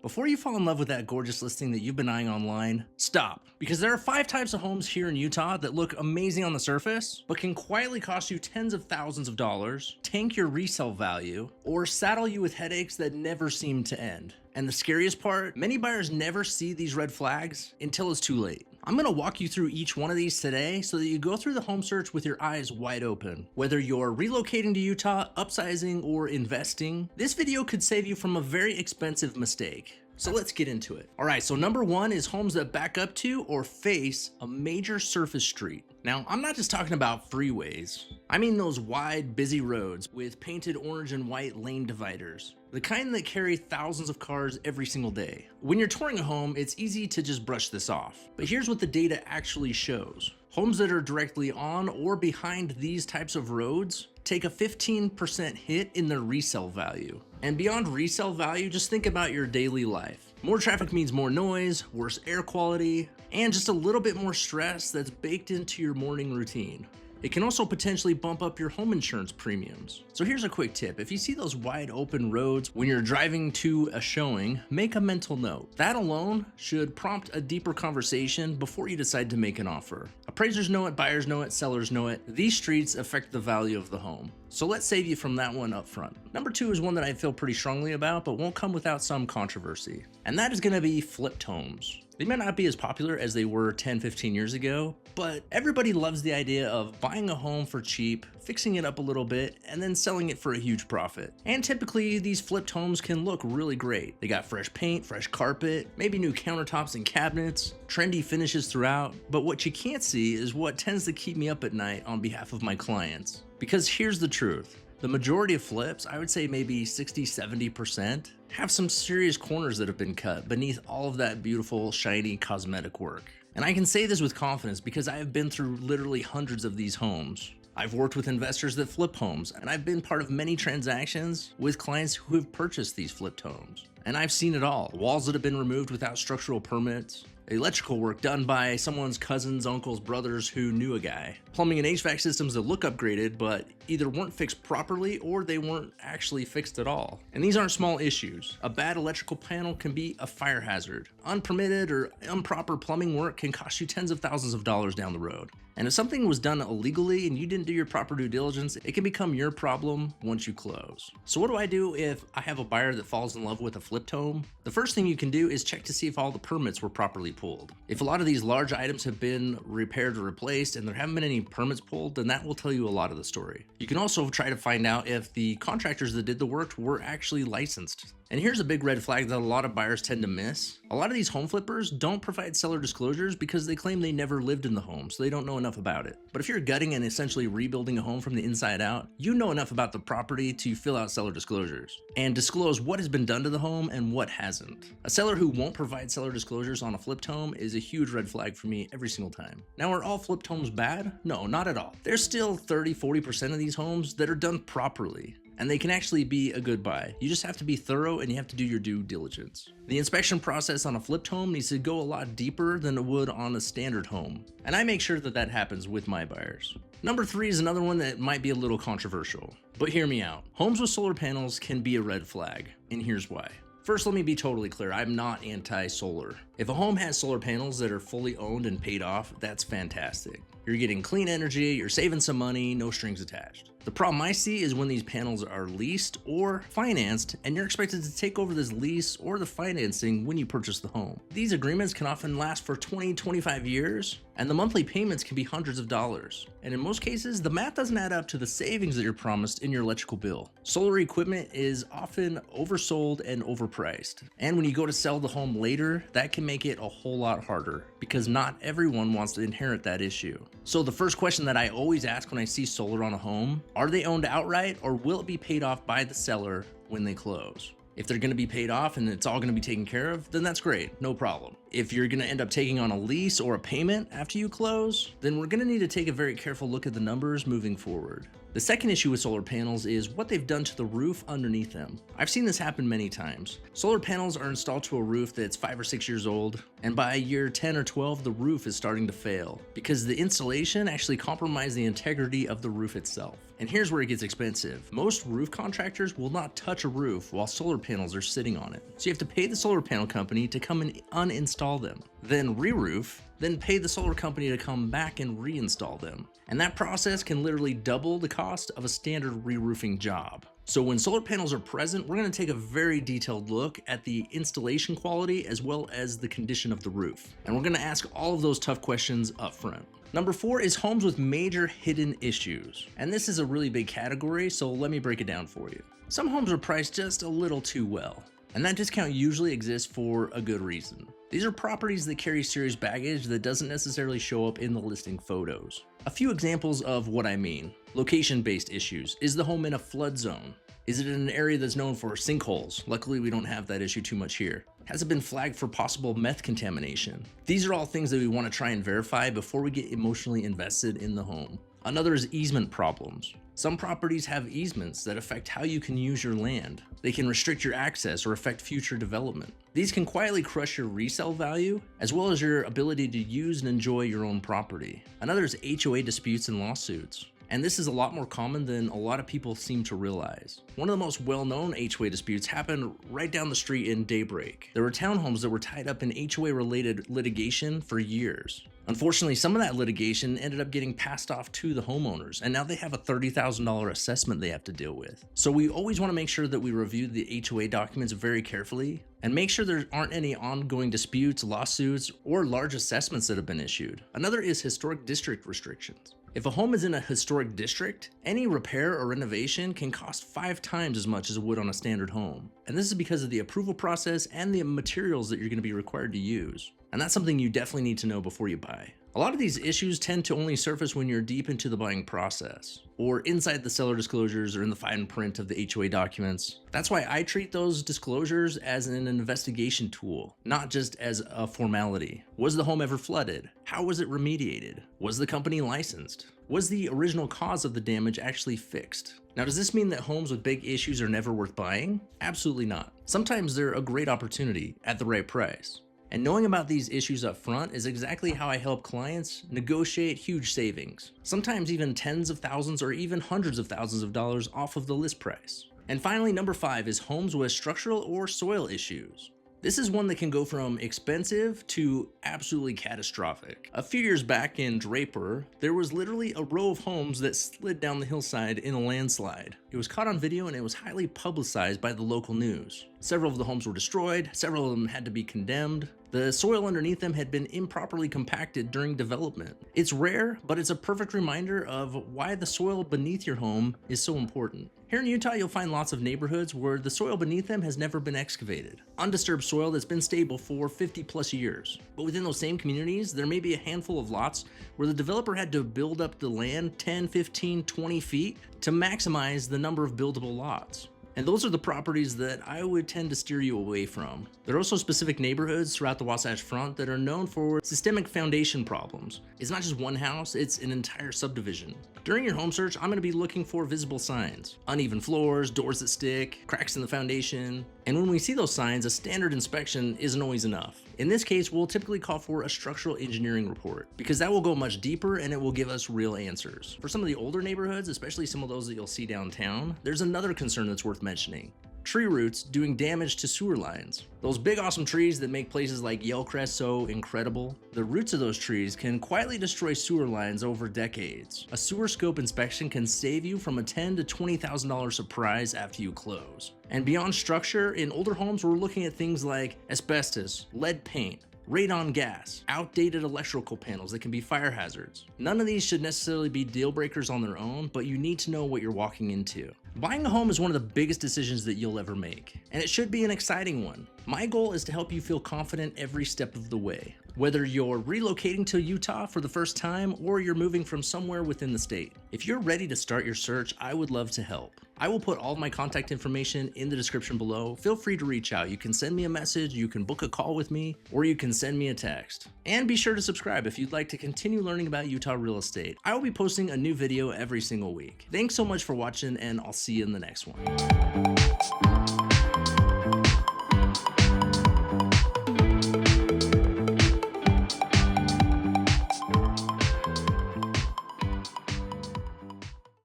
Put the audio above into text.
Before you fall in love with that gorgeous listing that you've been eyeing online, stop. Because there are 5 types of homes here in Utah that look amazing on the surface, but can quietly cost you tens of thousands of dollars, tank your resale value, or saddle you with headaches that never seem to end. And the scariest part, many buyers never see these red flags until it's too late. I'm gonna walk you through each one of these today so that you go through the home search with your eyes wide open. Whether you're relocating to Utah, upsizing, or investing, this video could save you from a very expensive mistake. So let's get into it. All right, so number 1 is homes that back up to or face a major surface street. Now, I'm not just talking about freeways. I mean those wide, busy roads with painted orange and white lane dividers. The kind that carry thousands of cars every single day. When you're touring a home, it's easy to just brush this off. But here's what the data actually shows. Homes that are directly on or behind these types of roads take a 15% hit in their resale value. And beyond resale value, just think about your daily life. More traffic means more noise, worse air quality, and just a little bit more stress that's baked into your morning routine. It can also potentially bump up your home insurance premiums. So here's a quick tip. If you see those wide open roads when you're driving to a showing, make a mental note. That alone should prompt a deeper conversation before you decide to make an offer. Appraisers know it, buyers know it, sellers know it. These streets affect the value of the home. So let's save you from that one up front. Number 2 is one that I feel pretty strongly about, but won't come without some controversy. And that is gonna be flipped homes. They may not be as popular as they were 10-15 years ago, but everybody loves the idea of buying a home for cheap, fixing it up a little bit, and then selling it for a huge profit. And typically, these flipped homes can look really great. They got fresh paint, fresh carpet, maybe new countertops and cabinets, trendy finishes throughout, but what you can't see is what tends to keep me up at night on behalf of my clients. Because here's the truth. The majority of flips, I would say maybe 60-70%, have some serious corners that have been cut beneath all of that beautiful, shiny cosmetic work. And I can say this with confidence because I have been through literally hundreds of these homes. I've worked with investors that flip homes, and I've been part of many transactions with clients who have purchased these flipped homes. And I've seen it all. Walls that have been removed without structural permits, electrical work done by someone's cousins, uncles, brothers who knew a guy, plumbing and HVAC systems that look upgraded but either weren't fixed properly or they weren't actually fixed at all. And these aren't small issues. A bad electrical panel can be a fire hazard. Unpermitted or improper plumbing work can cost you tens of thousands of dollars down the road. And if something was done illegally and you didn't do your proper due diligence, it can become your problem once you close. So what do I do if I have a buyer that falls in love with a flipped home? The first thing you can do is check to see if all the permits were properly pulled. If a lot of these large items have been repaired or replaced and there haven't been any permits pulled, then that will tell you a lot of the story. You can also try to find out if the contractors that did the work were actually licensed. And here's a big red flag that a lot of buyers tend to miss. A lot of these home flippers don't provide seller disclosures because they claim they never lived in the home, so they don't know enough about it. But if you're gutting and essentially rebuilding a home from the inside out, you know enough about the property to fill out seller disclosures and disclose what has been done to the home and what hasn't. A seller who won't provide seller disclosures on a flipped home is a huge red flag for me every single time. Now, are all flipped homes bad? No, not at all. There's still 30-40% of these homes that are done properly, and they can actually be a good buy. You just have to be thorough and you have to do your due diligence. The inspection process on a flipped home needs to go a lot deeper than it would on a standard home, and I make sure that that happens with my buyers. Number 3 is another one that might be a little controversial, but hear me out. Homes with solar panels can be a red flag, and here's why. First, let me be totally clear. I'm not anti-solar. If a home has solar panels that are fully owned and paid off, that's fantastic. You're getting clean energy, you're saving some money, no strings attached. The problem I see is when these panels are leased or financed and you're expected to take over this lease or the financing when you purchase the home. These agreements can often last for 20-25 years and the monthly payments can be hundreds of dollars. And in most cases, the math doesn't add up to the savings that you're promised in your electrical bill. Solar equipment is often oversold and overpriced. And when you go to sell the home later, that can make it a whole lot harder because not everyone wants to inherit that issue. So the first question that I always ask when I see solar on a home, are they owned outright or will it be paid off by the seller when they close? If they're going to be paid off and it's all going to be taken care of, then that's great, no problem. If you're going to end up taking on a lease or a payment after you close, then we're going to need to take a very careful look at the numbers moving forward. The second issue with solar panels is what they've done to the roof underneath them. I've seen this happen many times. Solar panels are installed to a roof that's 5 or 6 years old, and by year 10 or 12, the roof is starting to fail because the installation actually compromised the integrity of the roof itself. And here's where it gets expensive. Most roof contractors will not touch a roof while solar panels are sitting on it. So you have to pay the solar panel company to come and uninstall them, then re-roof, then pay the solar company to come back and reinstall them. And that process can literally double the cost of a standard re-roofing job. So when solar panels are present, we're going to take a very detailed look at the installation quality as well as the condition of the roof. And we're going to ask all of those tough questions up front. Number 4 is homes with major hidden issues. And this is a really big category, so let me break it down for you. Some homes are priced just a little too well, and that discount usually exists for a good reason. These are properties that carry serious baggage that doesn't necessarily show up in the listing photos. A few examples of what I mean. Location-based issues. Is the home in a flood zone? Is it in an area that's known for sinkholes? Luckily, we don't have that issue too much here. Has it been flagged for possible meth contamination? These are all things that we want to try and verify before we get emotionally invested in the home. Another is easement problems. Some properties have easements that affect how you can use your land. They can restrict your access or affect future development. These can quietly crush your resale value, as well as your ability to use and enjoy your own property. Another is HOA disputes and lawsuits. And this is a lot more common than a lot of people seem to realize. One of the most well-known HOA disputes happened right down the street in Daybreak. There were townhomes that were tied up in HOA-related litigation for years. Unfortunately, some of that litigation ended up getting passed off to the homeowners, and now they have a $30,000 assessment they have to deal with. So we always want to make sure that we review the HOA documents very carefully and make sure there aren't any ongoing disputes, lawsuits, or large assessments that have been issued. Another is historic district restrictions. If a home is in a historic district, any repair or renovation can cost 5 times as much as it would on a standard home. And this is because of the approval process and the materials that you're going to be required to use. And that's something you definitely need to know before you buy. A lot of these issues tend to only surface when you're deep into the buying process, or inside the seller disclosures or in the fine print of the HOA documents. That's why I treat those disclosures as an investigation tool, not just as a formality. Was the home ever flooded? How was it remediated? Was the company licensed? Was the original cause of the damage actually fixed? Now, does this mean that homes with big issues are never worth buying? Absolutely not. Sometimes they're a great opportunity at the right price. And knowing about these issues up front is exactly how I help clients negotiate huge savings, sometimes even tens of thousands or even hundreds of thousands of dollars off of the list price. And finally, number 5 is homes with structural or soil issues. This is one that can go from expensive to absolutely catastrophic. A few years back in Draper, there was literally a row of homes that slid down the hillside in a landslide. It was caught on video and it was highly publicized by the local news. Several of the homes were destroyed, several of them had to be condemned. The soil underneath them had been improperly compacted during development. It's rare, but it's a perfect reminder of why the soil beneath your home is so important. Here in Utah, you'll find lots of neighborhoods where the soil beneath them has never been excavated. Undisturbed soil that's been stable for 50 plus years. But within those same communities, there may be a handful of lots where the developer had to build up the land 10, 15, 20 feet to maximize the number of buildable lots. And those are the properties that I would tend to steer you away from. There are also specific neighborhoods throughout the Wasatch Front that are known for systemic foundation problems. It's not just one house, it's an entire subdivision. During your home search, I'm going to be looking for visible signs. Uneven floors, doors that stick, cracks in the foundation. And when we see those signs, a standard inspection isn't always enough. In this case, we'll typically call for a structural engineering report because that will go much deeper and it will give us real answers. For some of the older neighborhoods, especially some of those that you'll see downtown, there's another concern that's worth mentioning. Tree roots doing damage to sewer lines. Those big awesome trees that make places like Yellcrest so incredible, the roots of those trees can quietly destroy sewer lines over decades. A sewer scope inspection can save you from a $10,000 to $20,000 surprise after you close. And beyond structure, in older homes we're looking at things like asbestos, lead paint, radon gas, outdated electrical panels that can be fire hazards. None of these should necessarily be deal breakers on their own, but you need to know what you're walking into. Buying a home is one of the biggest decisions that you'll ever make, and it should be an exciting one. My goal is to help you feel confident every step of the way. Whether you're relocating to Utah for the first time or you're moving from somewhere within the state. If you're ready to start your search, I would love to help. I will put all of my contact information in the description below. Feel free to reach out. You can send me a message, you can book a call with me, or you can send me a text. And be sure to subscribe if you'd like to continue learning about Utah real estate. I will be posting a new video every single week. Thanks so much for watching, and I'll see you in the next one.